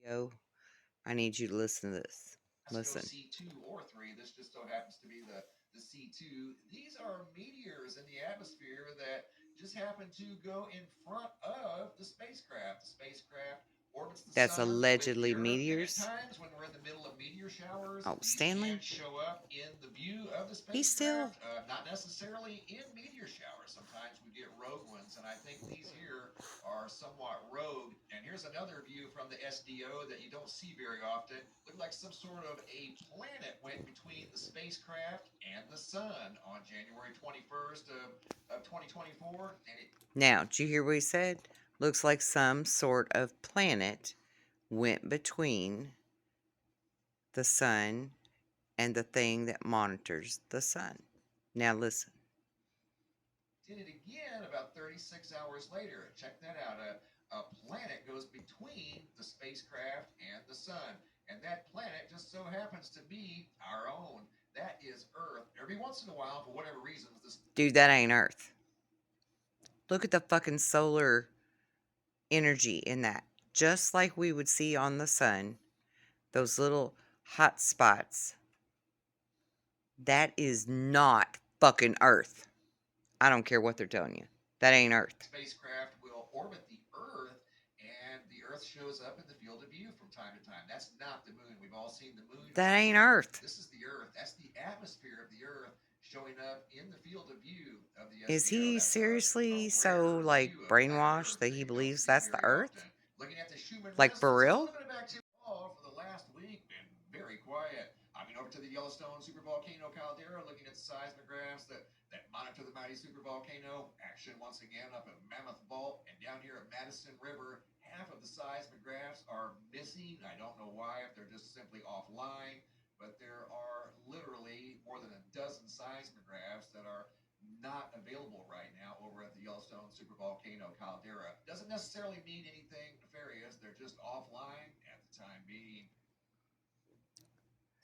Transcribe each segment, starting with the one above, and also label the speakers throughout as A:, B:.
A: Yo, I need you to listen to this.
B: Listen.
A: Listen.
B: C2 or 3. This just so happens to be the C2. These are meteors in the atmosphere that just happen to go in front of the spacecraft. The spacecraft orbits the
A: That's
B: sun with the
A: allegedly
B: Earth, and at
A: meteors.
B: times when we're in the middle of meteor showers,
A: Oh,
B: these can
A: Stanley?
B: show up in the view of the
A: He's still.
B: spacecraft. Not necessarily in meteor showers. Sometimes we get rogue ones, and I think these here are somewhat rogue. And here's another view from the SDO that you don't see very often. Looked like some sort of a planet went between the spacecraft and the sun on January 21st of 2024. And it
A: Now, did you hear what he said? Looks like some sort of planet went between the sun and the thing that monitors the sun. Now, listen.
B: did it again about 36 hours later. Check that out. A planet goes between the spacecraft and the sun. And that planet just so happens to be our own. That is Earth. Every once in a while, for whatever reasons, this.
A: Dude, that ain't Earth. Look at the fucking solar energy in that. Just like we would see on the sun, those little hot spots. That is not fucking Earth. I don't care what they're telling you. That ain't Earth.
B: Spacecraft will orbit the Earth, and the Earth shows up in the field of view from time to time. That's not the moon. We've all seen the moon.
A: That ain't Earth.
B: This is the Earth. That's the atmosphere of the Earth showing up in the field of view of the
A: Is
B: SDO.
A: he
B: That's
A: seriously
B: a
A: so,
B: rare
A: like,
B: view of planet
A: brainwashed
B: Earth
A: that
B: that
A: he
B: you don't
A: believes
B: see
A: that's the
B: very
A: Earth?
B: often. Looking at the Schumann
A: Like, for
B: resonance, a
A: real?
B: little bit of activity for the last week. Been very quiet. I mean, over to the Yellowstone supervolcano caldera, looking at the seismographs that monitor the mighty supervolcano. Action once again up at Mammoth Vault, and down here at Madison River, half of the seismographs are missing. I don't know why, if they're just simply offline, but there are literally more than a dozen seismographs that are not available right now over at the Yellowstone supervolcano caldera. Doesn't necessarily mean anything nefarious. They're just offline at the time being.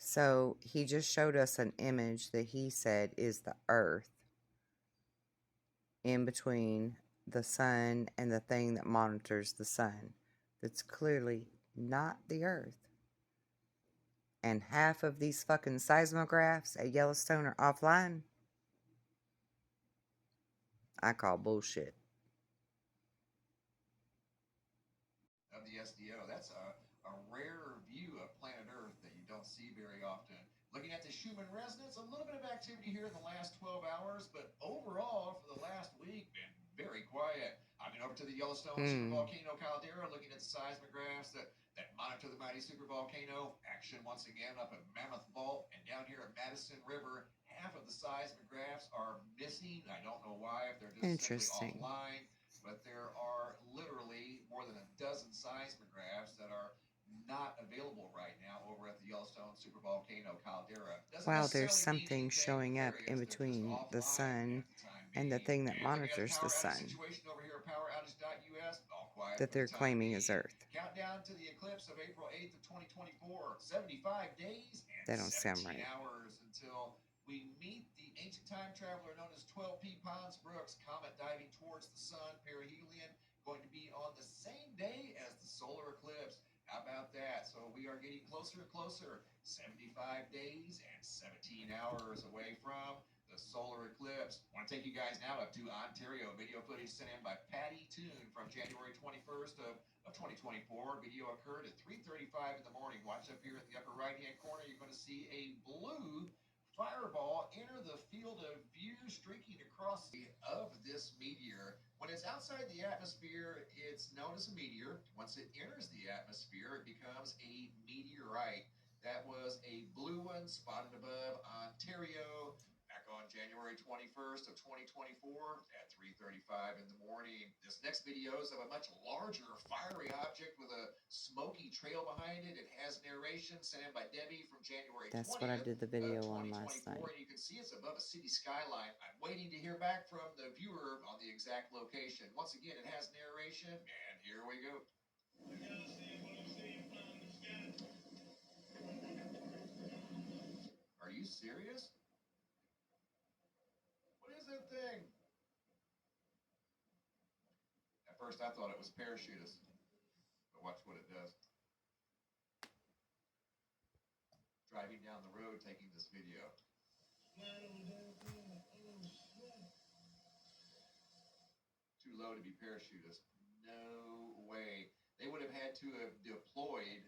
A: So, he just showed us an image that he said is the Earth in between the sun and the thing that monitors the sun. That's clearly not the Earth. And half of these fucking seismographs at Yellowstone are offline. I call bullshit.
B: Of the SDO. That's a rare view of planet Earth that you don't see very often. Looking at the Schumann resonance, a little bit of activity here in the last 12 hours, but overall for the last week, been very quiet. I mean, over to the Yellowstone supervolcano caldera, looking at the seismographs that monitor the mighty supervolcano. Action once again up at Mammoth Vault, and down here at Madison River, half of the seismographs are missing. I don't know why, if they're just simply
A: Interesting.
B: offline, but there are literally more than a dozen seismographs that are not available right now over at the Yellowstone supervolcano caldera. Doesn't
A: Wow, there's
B: necessarily mean
A: something
B: anything
A: showing up in
B: nefarious. They're just
A: between the
B: offline
A: sun
B: at the time
A: and the
B: being.
A: thing that
B: And looking at the
A: monitors the
B: power outage
A: sun
B: situation over here at poweroutage.us, all quiet
A: that
B: for the
A: they're
B: time
A: claiming is
B: being.
A: Earth.
B: Countdown to the eclipse of April 8th of 2024. 75 days and
A: That don't sound
B: 17
A: right.
B: hours until we meet the ancient time traveler known as 12P Pons Brooks, comet diving towards the sun, perihelion, going to be on the same day as the solar eclipse. How about that? So we are getting closer and closer. 75 days and 17 hours away from the solar eclipse. I want to take you guys now up to Ontario. Video footage sent in by Patty Toon from January 21st of 2024. Video occurred at 3:35 in the morning. Watch up here in the upper right-hand corner. You're going to see a blue fireball enter the field of view, streaking across the of this meteor. When it's outside the atmosphere, it's known as a meteor. Once it enters the atmosphere, it becomes a meteorite. That was a blue one spotted above Ontario back on January 21st of 2024 at 3:35 in the morning. This next video is of a much larger fiery object with a smoky trail behind it. It has narration sent in by Debbie from January 20th.
A: That's what I did the video
B: of
A: on last
B: 2024,
A: night.
B: and you can see it's above a city skyline. I'm waiting to hear back from the viewer on the exact location. Once again, it has narration, and here we go. Are you serious? What is that thing? At first, I thought it was parachutists, but watch what it does. driving down the road taking this video. Too low to be parachutists. No way. They would have had to have deployed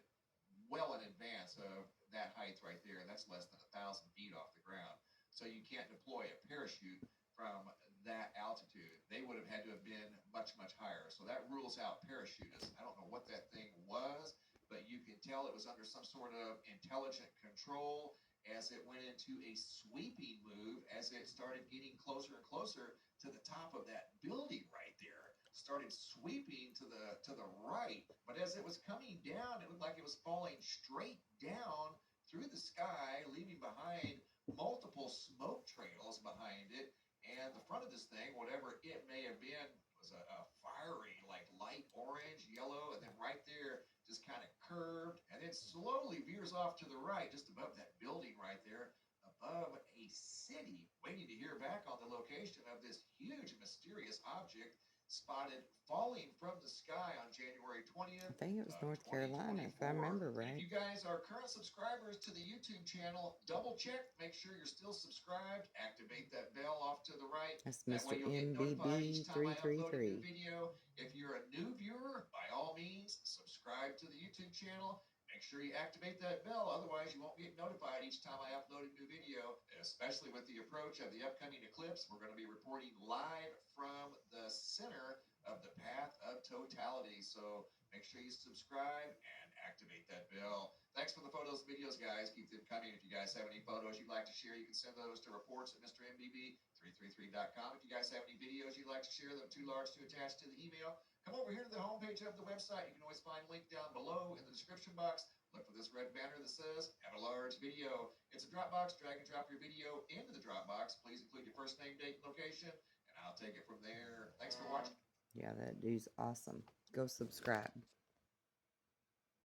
B: well in advance of that height right there. That's less than 1,000 feet off the ground. So you can't deploy a parachute from that altitude. They would have had to have been much, much higher. So that rules out parachutists. I don't know what that thing was, but you can tell it was under some sort of intelligent control as it went into a sweeping move as it started getting closer and closer to the top of that building right there. Started sweeping to the right, but as it was coming down, it looked like it was falling straight down through the sky, leaving behind multiple smoke trails behind it. And the front of this thing, whatever it may have been, was a fiery, like light orange, yellow, and then right there just kind of curved and then slowly veers off to the right, just above that building right there, above a city, waiting to hear back on the location of this huge mysterious object spotted falling from the sky on January 20th.
A: I think it was North Carolina, if I remember right.
B: If you guys are current subscribers to the YouTube channel, double check, make sure you're still subscribed, activate that bell off to the right.
A: That's
B: That way
A: Mr.
B: you'll get notified each time I upload a new
A: 333.
B: video. If you're a new viewer, by all means, subscribe to the YouTube channel. Make sure you activate that bell, otherwise you won't get notified each time I upload a new video, especially with the approach of the upcoming eclipse. We're going to be reporting live from the center of the path of totality. So make sure you subscribe and activate that bell. Thanks for the photos and videos, guys. Keep them coming. If you guys have any photos you'd like to share, you can send those to reports at MrMBB333.com. If you guys have any videos you'd like to share that are too large to attach to the email, come over here to the homepage of the website. You can always find a link down below in the description box. Look for this red banner that says, have a large video. It's a Dropbox. Drag and drop your video into the Dropbox. Please include your first name, date, and location, and I'll take it from there. Thanks for watching.
A: Yeah, that dude's awesome. Go subscribe.